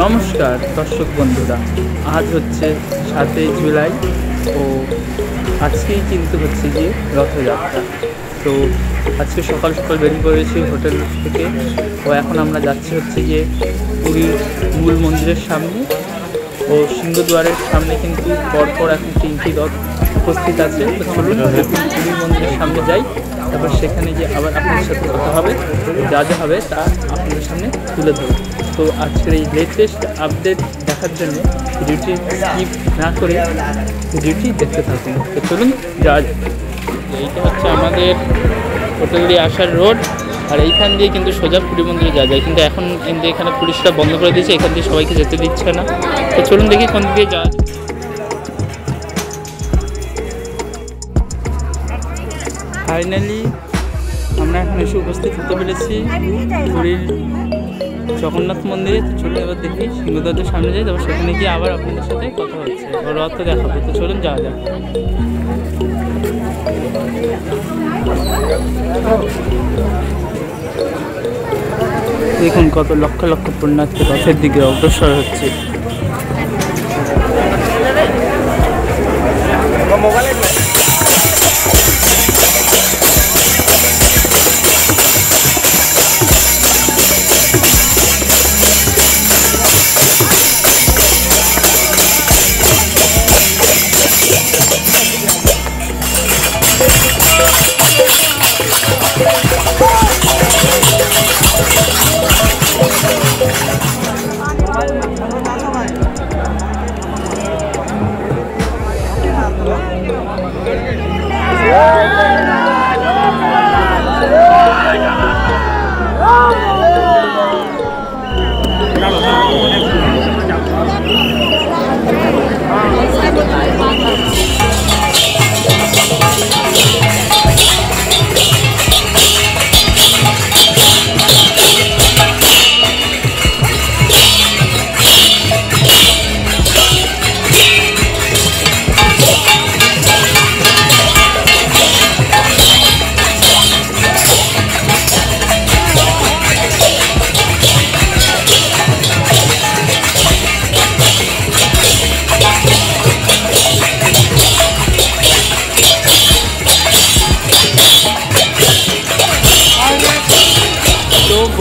নমস্কার দর্শক বন্ধুরা, আজ হচ্ছে 7ই জুলাই ও আজকেই কিন্তু হচ্ছে গিয়ে রথযাত্রা। তো আজকে সকাল সকাল বেরিয়ে পড়েছি হোটেল থেকে ও এখন আমরা যাচ্ছি হচ্ছে গিয়ে পুরীর মূল মন্দিরের সামনে ও সিংহদ্বারের সামনে কিন্তু পরপর এখন 3টি রথ উপস্থিত আছে। তো চলুন পুরীর মন্দিরের সামনে যাই, তারপর সেখানে গিয়ে আবার আপনাদের সাথে কথা হবে, যা যা হবে তা আপনাদের সামনে তুলে ধরব। তো আজকের এই লেটেস্ট আপডেট দেখার জন্য ভিডিওটি স্কিপ না করে ভিডিওটি দেখতে থাকুন। তো চলুন যাওয়া যাক। এইটা হচ্ছে আমাদের হোটেলটি আসার রোড, আর এইখান দিয়ে কিন্তু সোজা পুরী মন্দিরে যাওয়া যায়, কিন্তু এখন কিন্তু এখানে পুলিশরা বন্ধ করে দিয়েছে, এখান দিয়ে সবাইকে যেতে দিচ্ছে না। তো চলুন দেখি কোন দিকে যাওয়া যায়। ফাইনালি আমরা এখন এসে উপস্থিত হতে পেরেছি পুরীর জগন্নাথ মন্দিরে। তো চলুন এবার দেখি সিংহদ্বারের সামনে যাই, তারপর সেখানে গিয়ে আবার আপনাদের সাথে কথা হচ্ছে, রথ দেখাবো। তো চলুন যাওয়া যাক। দেখুন কত লক্ষ লক্ষ পুণ্যার্থী রথের দিকে অগ্রসর হচ্ছে।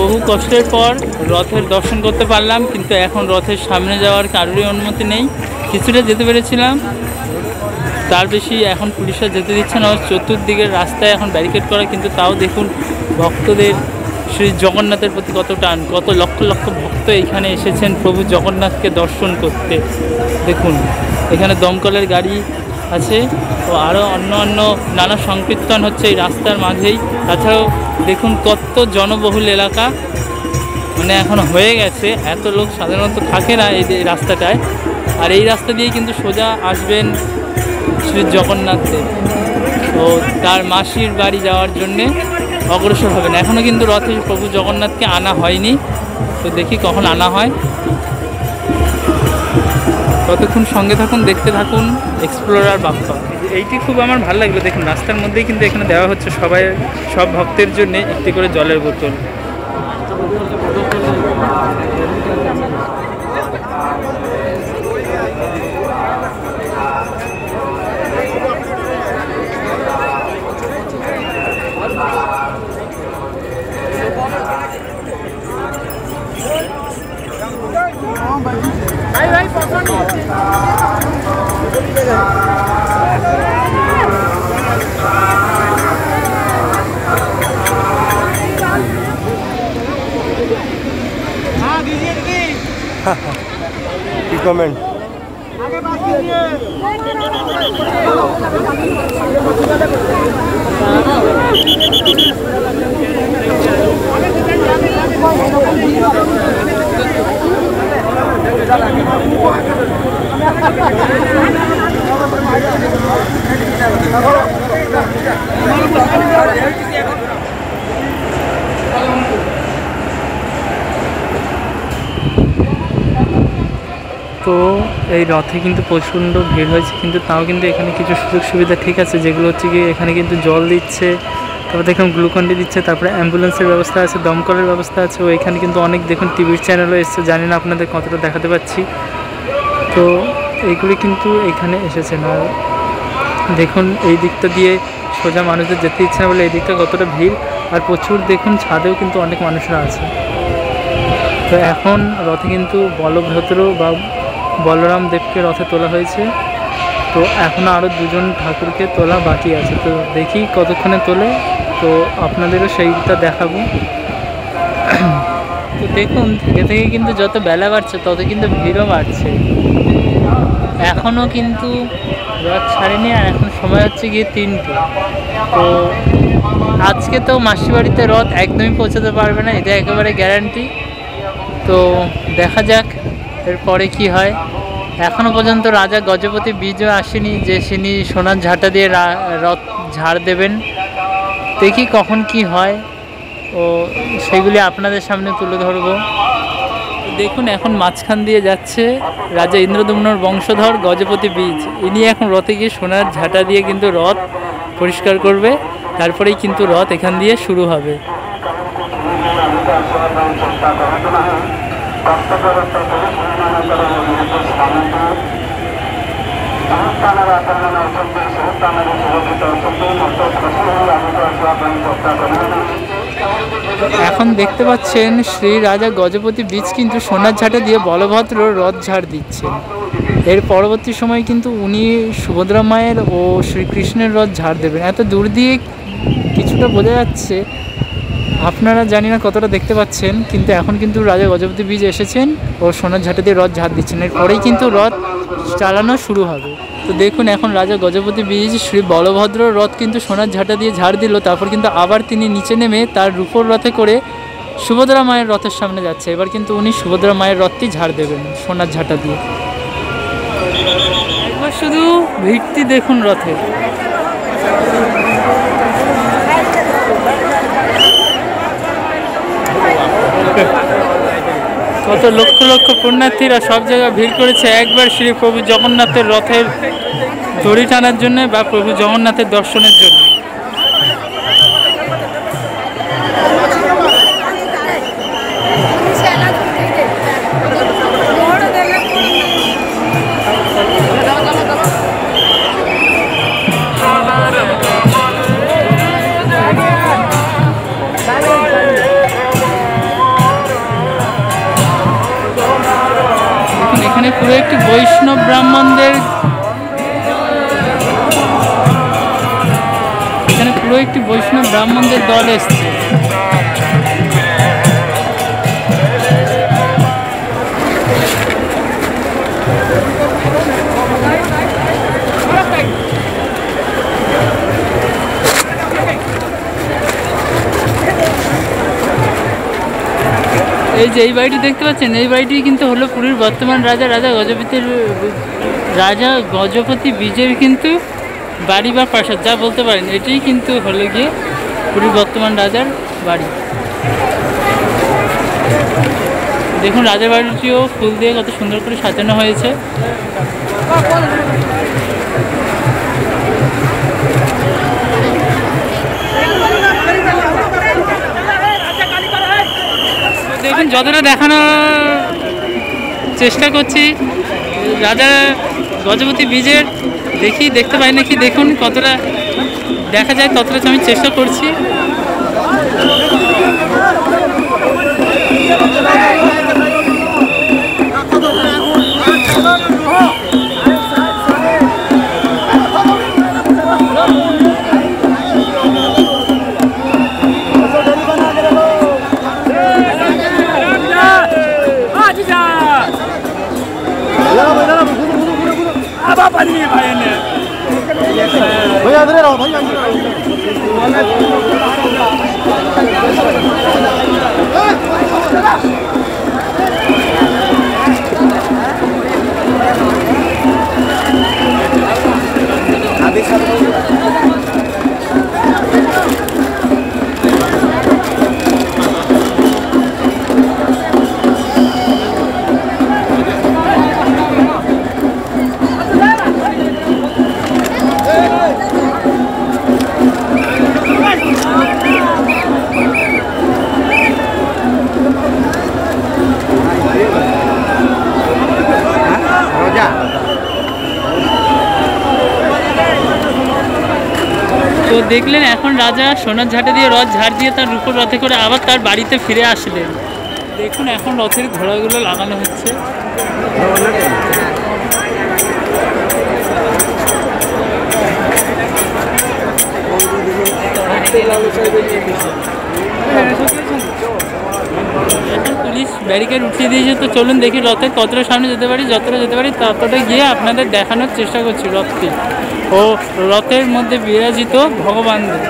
বহু কষ্টের পর রথের দর্শন করতে পারলাম, কিন্তু এখন রথের সামনে যাওয়ার কারোরই অনুমতি নেই। কিছুটা যেতে পেরেছিলাম, তার বেশি এখন পুলিশরা যেতে দিচ্ছে না। চতুর্দিকের রাস্তায় এখন ব্যারিকেড করা, কিন্তু তাও দেখুন ভক্তদের শ্রী জগন্নাথের প্রতি কত টান, কত লক্ষ লক্ষ ভক্ত এখানে এসেছেন প্রভু জগন্নাথকে দর্শন করতে। দেখুন এখানে দমকলের গাড়ি আছে ও আরও অন্য নানা সংকীর্তন হচ্ছে এই রাস্তার মাঝেই। তাছাড়াও দেখুন কত জনবহুল এলাকা, মানে এখন হয়ে গেছে, এত লোক সাধারণত থাকে না এই রাস্তাটায়। আর এই রাস্তা দিয়ে কিন্তু সোজা আসবেন শ্রী জগন্নাথে ও তার মাসির বাড়ি যাওয়ার জন্যে অগ্রসর হবেন। এখনও কিন্তু রথে প্রভু জগন্নাথকে আনা হয়নি, তো দেখি কখন আনা হয়। ততক্ষণ সঙ্গে থাকুন, দেখতে থাকুন এক্সপ্লোরার বাপ্পা। এইটি খুব আমার ভালো লাগলো। দেখুন রাস্তার মধ্যেই কিন্তু এখানে দেওয়া হচ্ছে সব ভক্তের জন্য একটি করে জলের বোতল। কি কমেন্ট? তো এই রথে কিন্তু প্রচণ্ড ভিড় হয়েছে, কিন্তু তাও কিন্তু এখানে কিছু সুযোগ সুবিধা ঠিক আছে, যেগুলো হচ্ছে কি এখানে কিন্তু জল দিচ্ছে, তারপর দেখুন গ্লুকন্ডি দিচ্ছে, তারপরে অ্যাম্বুলেন্সের ব্যবস্থা আছে, দমকলের ব্যবস্থা আছে। ও এখানে কিন্তু অনেক দেখুন টিভির চ্যানেলও এসছে, জানি না আপনাদের কতটা দেখাতে পাচ্ছি। তো এইগুলি কিন্তু এখানে এসেছেন। আর দেখুন এই দিকটা দিয়ে সোজা মানুষদের যেতে ইচ্ছে না বলে এই দিকটা কতটা ভিড়। আর প্রচুর দেখুন ছাদেও কিন্তু অনেক মানুষরা আছে। তো এখন রথে কিন্তু বলভদ্র বা বলরাম দেবকে রথে তোলা হয়েছে। তো এখনও আরও দুজন ঠাকুরকে তোলা বাকি আছে। তো দেখি কতক্ষণে তোলে, তো আপনাদেরও সেইটা দেখাবো। তো দেখুন থেকে থেকে কিন্তু যত বেলা বাড়ছে তত কিন্তু ভিড়ও বাড়ছে। এখনও কিন্তু রথ ছাড়েনি, আর এখন সময় হচ্ছে গিয়ে 3টে। তো আজকে তো মাসির বাড়িতে রথ একদমই পৌঁছাতে পারবে না, এটা একেবারে গ্যারান্টি। তো দেখা যাক এরপরে কি হয়। এখনও পর্যন্ত রাজা গজপতি বীজও আসেনি, যে তিনি সোনার ঝাঁটা দিয়ে রথ ঝাড় দেবেন। দেখি কখন কি হয়, ও সেগুলি আপনাদের সামনে তুলে ধরবো। দেখুন এখন মাঝখান দিয়ে যাচ্ছে রাজা ইন্দ্রদম্নর বংশধর গজপতি বীজ। ইনি এখন রথে গিয়ে সোনার ঝাঁটা দিয়ে কিন্তু রথ পরিষ্কার করবে, তারপরেই কিন্তু রথ এখান দিয়ে শুরু হবে। এখন দেখতে পাচ্ছেন শ্রী রাজা গজপতি বীজ কিন্তু সোনার ঝাঁটা দিয়ে বলভদ্র রথ ঝাড় দিচ্ছেন। এর পরবর্তী সময় কিন্তু উনি সুভদ্রা মায়ের ও শ্রীকৃষ্ণের রথ ঝাড় দেবেন। এত দূর দিয়ে কিছুটা বোঝা যাচ্ছে, আপনারা জানি না কতটা দেখতে পাচ্ছেন, কিন্তু এখন কিন্তু রাজা গজপতি বীজ এসেছেন ও সোনার ঝাঁটা দিয়ে রথ ঝাড় দিচ্ছেন। এরপরেই কিন্তু রথ চালানো শুরু হবে। তো দেখুন এখন রাজা গজপতি বীজ শ্রী বলভদ্র রথ কিন্তু সোনার ঝাঁটা দিয়ে ঝাড় দিল, তারপর কিন্তু আবার তিনি নিচে নেমে তার রূপোর রথে করে সুভদ্রা মায়ের রথের সামনে যাচ্ছে। এবার কিন্তু উনি সুভদ্রা মায়ের রথটি ঝাড় দেবেন সোনার ঝাঁটা দিয়ে। একবার শুধু ভিড়টি দেখুন রথে। কত লক্ষ লক্ষ পুণ্যার্থীরা সব জায়গায় ভিড় করেছে একবার শ্রী প্রভু জগন্নাথের রথের দড়ি টানার জন্য বা প্রভু জগন্নাথের দর্শনের জন্য। এখানে পুরো একটি বৈষ্ণব ব্রাহ্মণদের দল এসছে। এই যে এই বাড়িটি দেখতে পাচ্ছেন, এই বাড়িটি কিন্তু হলো পুরীর বর্তমান রাজা গজপতি বীজের কিন্তু বাড়ি বা প্রাসাদ যা বলতে পারেন, এটাই কিন্তু হলো গিয়ে পুরীর বর্তমান রাজার বাড়ি। দেখুন রাজার বাড়িটিও ফুল দিয়ে কত সুন্দর করে সাজানো হয়েছে। দেখুন যতটা দেখানোর চেষ্টা করছি রাজা গজপতি বীজের, দেখতে পাই নাকি, দেখুন কতটা দেখা যায় ততটা আমি চেষ্টা করছি। भैया इधर आओ भैया। দেখলেন এখন রাজা সোনার ঝাঁটা দিয়ে রথ ঝাড় দিয়ে তার রূপোর রথে করে আবার তার বাড়িতে ফিরে আসলেন। দেখুন এখন রথের ঘোড়াগুলো লাগানো হচ্ছে। এখন পুলিশ ব্যারিকেড উঠিয়ে দিয়েছে, তো চলুন দেখি রথের কতটা সামনে যেতে পারি, যতটা যেতে পারি ততটা গিয়ে আপনাদের দেখানোর চেষ্টা করছি রথটি ও রথের মধ্যে বিরাজিত ভগবানদের।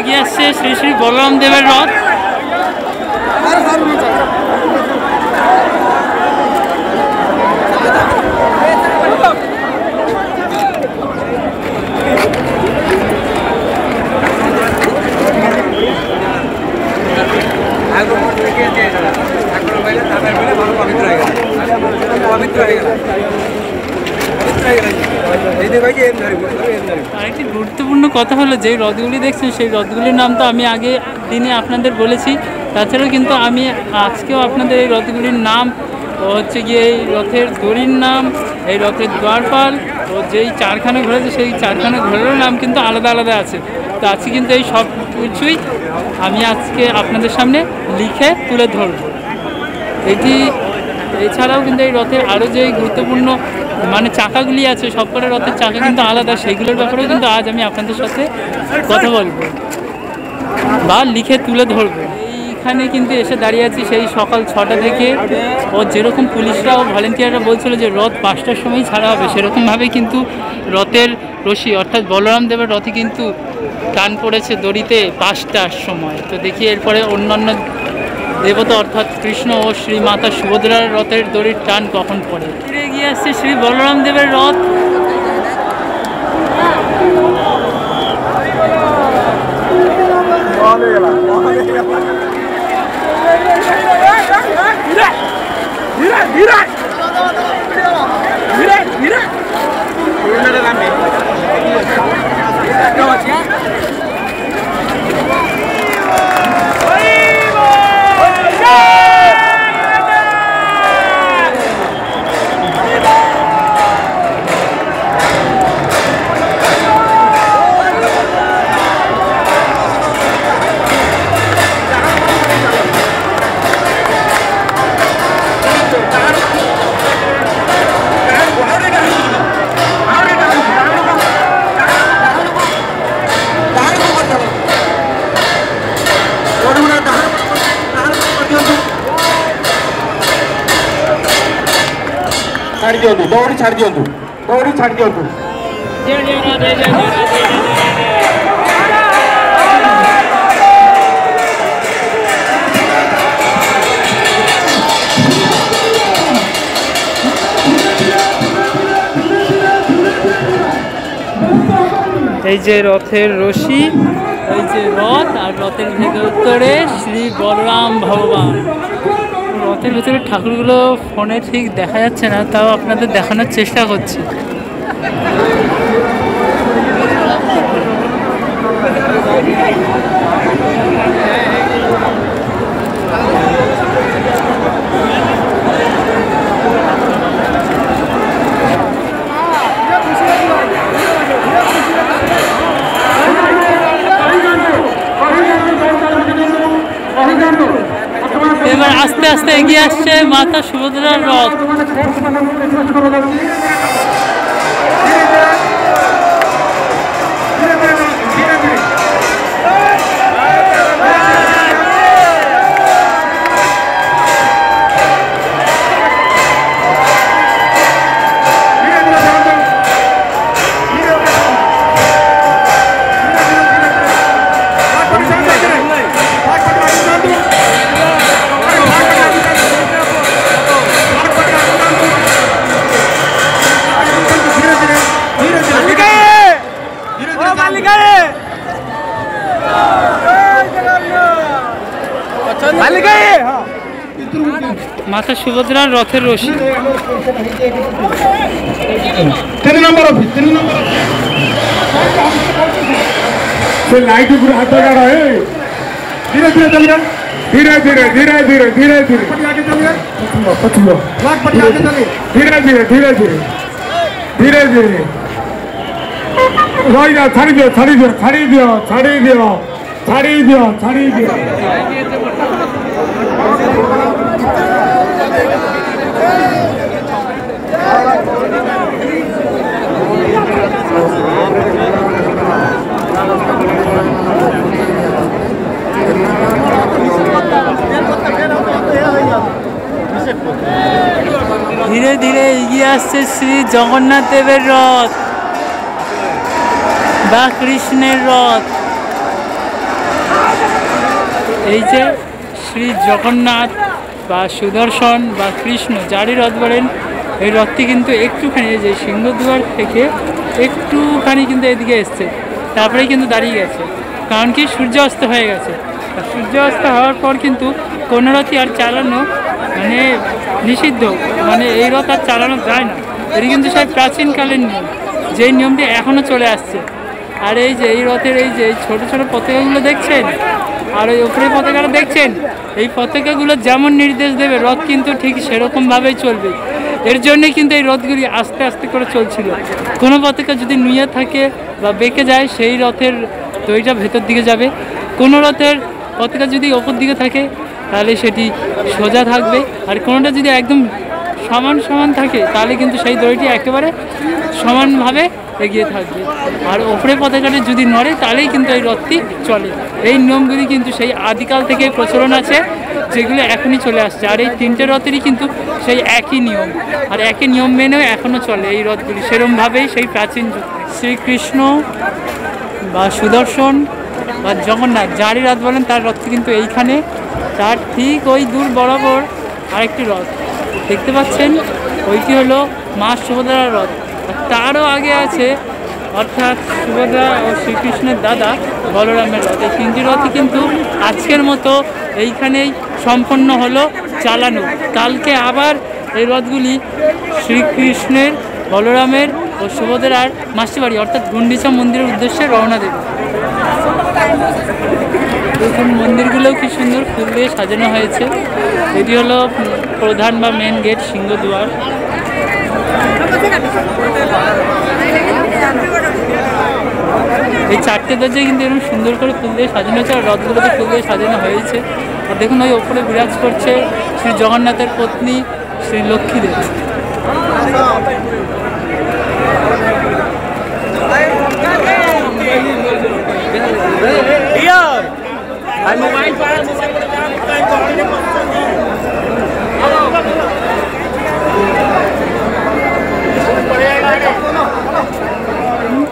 এগিয়ে আসছে শ্রী শ্রী বলরাম দেবের রথ। আরেকটি গুরুত্বপূর্ণ কথা হলো যে রথগুলি দেখছেন সেই রথগুলির নাম তো আমি আগে দিনে আপনাদের বলেছি, তাছাড়াও কিন্তু আমি আজকেও আপনাদের এই রথগুলির নাম হচ্ছে গিয়ে এই রথের দড়ির নাম, এই রথের দ্বারপাল ও যেই চারখানা ঘোড়া সেই চারখানা ঘোড়ারও নাম কিন্তু আলাদা আলাদা আছে। তো আজকে কিন্তু এই সব কিছুই আমি আজকে আপনাদের সামনে লিখে তুলে ধরব। এছাড়াও কিন্তু এই রথের আরও যে গুরুত্বপূর্ণ মানে চাকাগুলি আছে, সবকটা রথের চাকা কিন্তু আলাদা, সেইগুলোর ব্যাপারেও কিন্তু আজ আমি আপনাদের সাথে কথা বলবো বা লিখে তুলে ধরবো। এইখানে কিন্তু এসে দাঁড়িয়ে আছি সেই সকাল 6টা থেকে। ও যেরকম পুলিশরা ও ভলেন্টিয়াররা বলছিল যে রথ 5টার সময়ই ছাড়া হবে, সেরকমভাবেই কিন্তু রথের রশি অর্থাৎ বলরাম দেবের রথে কিন্তু টান পড়েছে দড়িতে 5টার সময়। তো দেখি এরপরে অন্যান্য দেবতা অর্থাৎ কৃষ্ণ ও শ্রী মাতা সুভদ্রার রথের দড়ির টান কখন পড়ে। ফিরে এগিয়ে আসছে শ্রী বলরাম দেবের রথ। ছাড়ি দিও, দৌড়ি ছাড়ি দিও, দৌড়ি ছাড়ি দিও। এই যে রথের রশি, এই যে রথ, আর রথের ভেতরে শ্রী বলরাম ভগবান। রথের ভেতরে ঠাকুরগুলো ফোনে ঠিক দেখা যাচ্ছে না, তাও আপনাদের দেখানোর চেষ্টা করছি। এবার আস্তে আস্তে এগিয়ে আসছে মাতা সুভদ্রার রথ। মাতা সুভদ্রার রথের রশি। 3 নম্বর অফিস, 3 নম্বর से लाइट पूरा हाथ लगा रहा है। धीरे धीरे चलिए, धीरे धीरे धीरे धीरे धीरे धीरे आगे चलिए, लाख पट्टी आगे चलिए, धीरे धीरे धीरे धीरे धीरे धीरे रोई ना, छाड़ी दियो छाड़ी दियो छाड़ी दियो छाड़ी दियो छाड़ी दियो छाड़ी दियो। ধীরে ধীরে এগিয়ে আসছে শ্রী জগন্নাথ দেবের রথ বা কৃষ্ণের রথ। এই যে শ্রী জগন্নাথ বা সুদর্শন বা কৃষ্ণ যারই রথ বলেন, এই রথটি কিন্তু একটুখানি যে সিংহদুয়ার থেকে একটুখানি কিন্তু এদিকে এসছে, তারপরেই কিন্তু দাঁড়িয়ে গেছে। কারণ কি সূর্য অস্ত হয়ে গেছে। আর সূর্য অস্ত হওয়ার পর কিন্তু কোনো রথই আর চালানো মানে নিষিদ্ধ, মানে এই রথ আর চালানো যায় না। এটি কিন্তু সেই প্রাচীনকালের নিয়ম, যেই নিয়মটি এখনও চলে আসছে। আর এই যে এই রথের এই যে ছোটো ছোটো পতাকাগুলো দেখছেন, আর ওই উপরে পতাকাটা দেখছেন, এই পতাকাগুলো যেমন নির্দেশ দেবে রথ কিন্তু ঠিক সেরকমভাবেই চলবে। এর জন্যই কিন্তু এই রথগুলি আস্তে আস্তে করে চলছিল। কোনো পতাকা যদি নুয়ে থাকে বা বেঁকে যায়, সেই রথের দড়িটা ভেতর দিকে যাবে। কোনো রথের পতাকা যদি ওপর দিকে থাকে তাহলে সেটি সোজা থাকবে, আর কোনোটা যদি একদম সমান সমান থাকে তাহলে কিন্তু সেই দড়িটি একেবারে সমানভাবে এগিয়ে থাকবে। আর ওপরে পতাকাটি যদি নড়ে তাহলেই কিন্তু এই রথটি চলে। এই নিয়মগুলি কিন্তু সেই আদিকাল থেকে প্রচলন আছে, যেগুলো এখনই চলে আসছে। আর এই তিনটে রথেরই কিন্তু সেই একই নিয়ম, আর একই নিয়ম মেনেও এখনও চলে এই রথগুলি সেরমভাবেই সেই প্রাচীন যুগ। শ্রীকৃষ্ণ বা সুদর্শন বা জগন্নাথ যারই রথ বলেন, তার রথটি কিন্তু এইখানে, তার ঠিক ওই দূর বরাবর আরেকটি রথ দেখতে পাচ্ছেন, ওইটি হলো মা সুভদ্রার রথ। আর তারও আগে আছে অর্থাৎ সুভদ্রা ও শ্রীকৃষ্ণের দাদা বলরামের রথ। এই তিনটি রথই কিন্তু আজকের মতো এইখানেই সম্পন্ন হলো চালানো। কালকে আবার এই রথগুলি শ্রীকৃষ্ণের, বলরামের ও সুভদ্রার মাসির বাড়ি অর্থাৎ গুন্ডিচা মন্দিরের উদ্দেশ্যে রওনা দেবে। দেখুন মন্দিরগুলোও কি সুন্দর ফুল দিয়ে সাজানো হয়েছে। এটি হলো প্রধান বা মেন গেট, সিংহদুয়ার। এই চারটে দরজায় কিন্তু এরকম সুন্দর করে ফুল দিয়ে সাজানো হয়েছে, আর রথগুলোকে ফুল দিয়ে সাজানো হয়েছে। আর দেখুন ওই ওপরে বিরাজ করছে শ্রী জগন্নাথের পত্নী শ্রী লক্ষ্মী দেবী।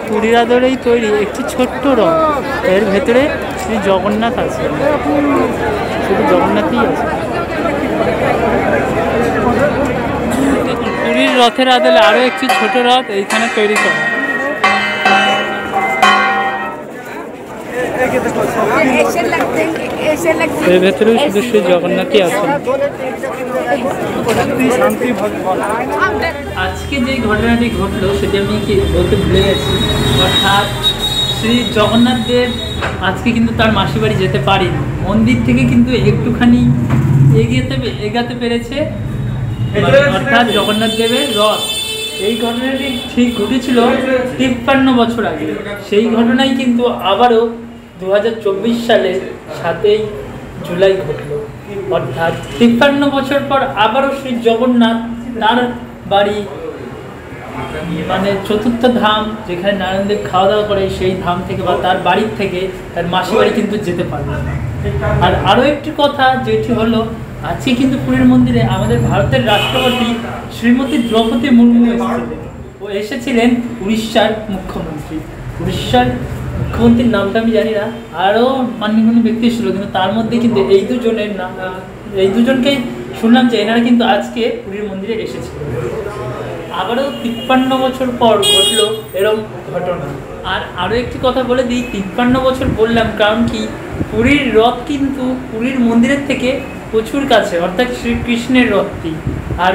পুরীর আদরেই তৈরি একটি ছোট্ট রথ, এর ভেতরে শ্রী জগন্নাথ আছে, শুধু জগন্নাথই আছে। পুরীর রথের আদলে আরও একটি ছোট রথ এইখানে তৈরি করা। এর ভেতরেও শুধু শ্রী জগন্নাথই আছেন। আজকে যে ঘটনাটি ঘটলো সেটি আমি বলতে ভুলে গেছি। অর্থাৎ শ্রী জগন্নাথ দেব আজকে কিন্তু তার মাসির বাড়ি যেতে পারেনি, মন্দির থেকে কিন্তু একটুখানি এগাতে পেরেছে, অর্থাৎ জগন্নাথ দেবের রথ। এই ঘটনাটি ঠিক ঘটেছিল 53 বছর আগে। সেই ঘটনাই কিন্তু আবারও 2024 সালের 7ই জুলাই ঘটল। অর্থাৎ 53 বছর পর আবারও শ্রী জগন্নাথ তার বাড়ি, মানে চতুর্থ ধাম যেখানে নারায়ণদেব খাওয়া দাওয়া করে, সেই ধাম থেকে বা তার বাড়ির থেকে তার মাসির বাড়ি কিন্তু যেতে পারবে। আর আরও একটি কথা যেটি হলো, আজকে কিন্তু পুরীর মন্দিরে আমাদের ভারতের রাষ্ট্রপতি শ্রীমতী দ্রৌপদী মুর্মু এসেছিলেন। ও এসেছিলেন উড়িষ্যার মুখ্যমন্ত্রী। উড়িষ্যার মুখ্যমন্ত্রীর নামটা আমি জানি না, আরও মান্যগণ্য ব্যক্তি ছিল, কিন্তু তার মধ্যে কিন্তু এই দুজনকেই শুনলাম যে এনারা কিন্তু আজকে পুরীর মন্দিরে এসেছিলেন। আবারও 53 বছর পর ঘটলো এরকম ঘটনা। আর আরও একটি কথা বলে দিই, 53 বছর বললাম কারণ কি, পুরীর রথ কিন্তু পুরীর মন্দিরের থেকে প্রচুর কাছে, অর্থাৎ শ্রীকৃষ্ণের রথটি। আর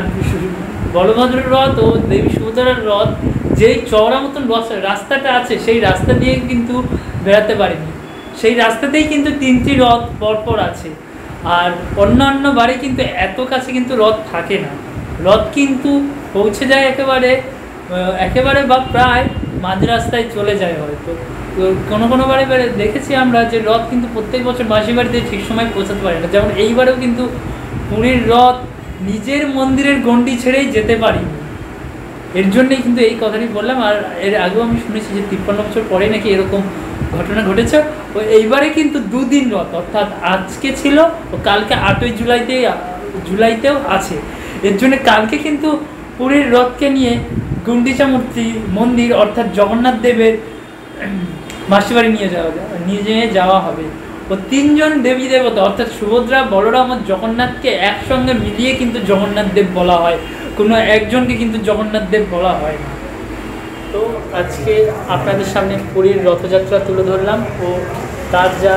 বলভদ্রের রথ ও দেবী সুভদ্রার রথ যেই চওড়া মতন রাস্তাটা আছে, সেই রাস্তা দিয়ে কিন্তু বেড়াতে পারেনি। সেই রাস্তাতেই কিন্তু 3টি রথ পরপর আছে। আর অন্যান্য বাড়ি কিন্তু এত কাছে কিন্তু রথ থাকে না। রথ কিন্তু পৌঁছে যায় একেবারে বা প্রায় মাঝ রাস্তায় চলে যায় হয়তো। তো কোনো বাড়ি দেখেছি আমরা যে রথ কিন্তু প্রত্যেক বছর মাসির বাড়িতে ঠিক সময় পৌঁছাতে পারে না। যেমন এইবারেও কিন্তু পুরীর রথ নিজের মন্দিরের গণ্ডি ছেড়েই যেতে পারিনি। এর জন্যই কিন্তু এই কথাটি বললাম। আর এর আগেও আমি শুনেছি যে 53 বছর পরে নাকি এরকম ঘটনা ঘটেছে। ও এইবারে কিন্তু 2 দিন রথ, অর্থাৎ আজকে ছিল ও কালকে 8ই জুলাইতেও আছে। এর জন্য কালকে কিন্তু পুরীর রথকে নিয়ে গুন্ডিচা মূর্তি মন্দির অর্থাৎ জগন্নাথ দেবের মাসিবাড়ি নিয়ে যাওয়া হবে। ও 3 জন দেবী দেবতা অর্থাৎ সুভদ্রা, বলরাম ও জগন্নাথকে একসঙ্গে মিলিয়ে কিন্তু জগন্নাথ দেব বলা হয়, কোনো একজনকে কিন্তু জগন্নাথ দেব বলা হয় না। তো আজকে আপনাদের সামনে পুরীর রথযাত্রা তুলে ধরলাম ও তার যা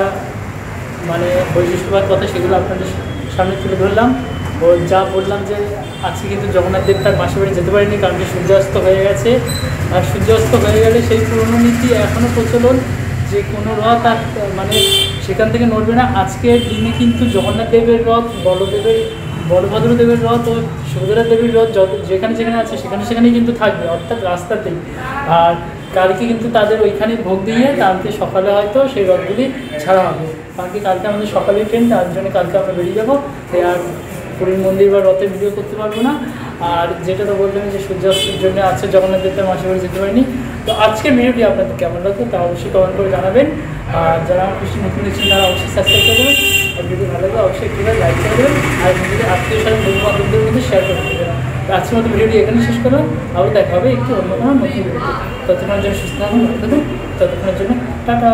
বৈশিষ্ট্যবাদ কথা সেগুলো আপনাদের সামনে তুলে ধরলাম। ও যা বললাম যে আজকে কিন্তু জগন্নাথ দেব তার মাসির বাড়ি যেতে পারেনি, কারণ কি সূর্যাস্ত হয়ে গেছে। আর সূর্যাস্ত হয়ে গেলে সেই পুরনো নীতি এখনও প্রচলন যে কোনো রথ আর সেখান থেকে নড়বে না। আজকের দিনে কিন্তু জগন্নাথ দেবের রথ, বলভদ্র দেবের রথ ও সুভদ্রা দেবীর রথ যেখানে আছে সেখানেই কিন্তু থাকবে, অর্থাৎ রাস্তাতেই। আর কালকে কিন্তু তাদের ওইখানে ভোগ দিয়ে কালকে সকালে হয়তো সেই রথগুলি ছাড়া হবে। কালকে আমাদের সকালে ট্রেন, তার জন্য কালকে আমরা বেরিয়ে যাবো। আর পুরীর মন্দির বা রথের ভিডিও করতে পারবো না। আর যেটা তো বললাম যে সূর্যাস্তের জন্য আছে জগন্নাথ দেবতার মাসির বাড়ি যেতে পারিনি। তো আজকের ভিডিওটি আপনাদের কেমন লাগতো তা অবশ্যই কমেন্ট করে জানাবেন। আর যারা আমার কৃষ্ণ নতুন দেখছেন তারা অবশ্যই সাবস্ক্রাইব করে দেবেন। আর ভিডিও ভালো লাগলে অবশ্যই একটু লাইক করে দেবেন আর নিজেদের আত্মীয়-স্বজন বন্ধু-বান্ধবদের মধ্যে শেয়ার করে দেবেন। তো আজকের মতো ভিডিওটি এখানে শেষ করলাম। আবার দেখা হবে একটু অন্য কোনো নতুন ভিডিওতে। ততক্ষণের জন্য সুস্থ থাকুন, ভালো থাকুন। ততক্ষণের জন্য টাটা।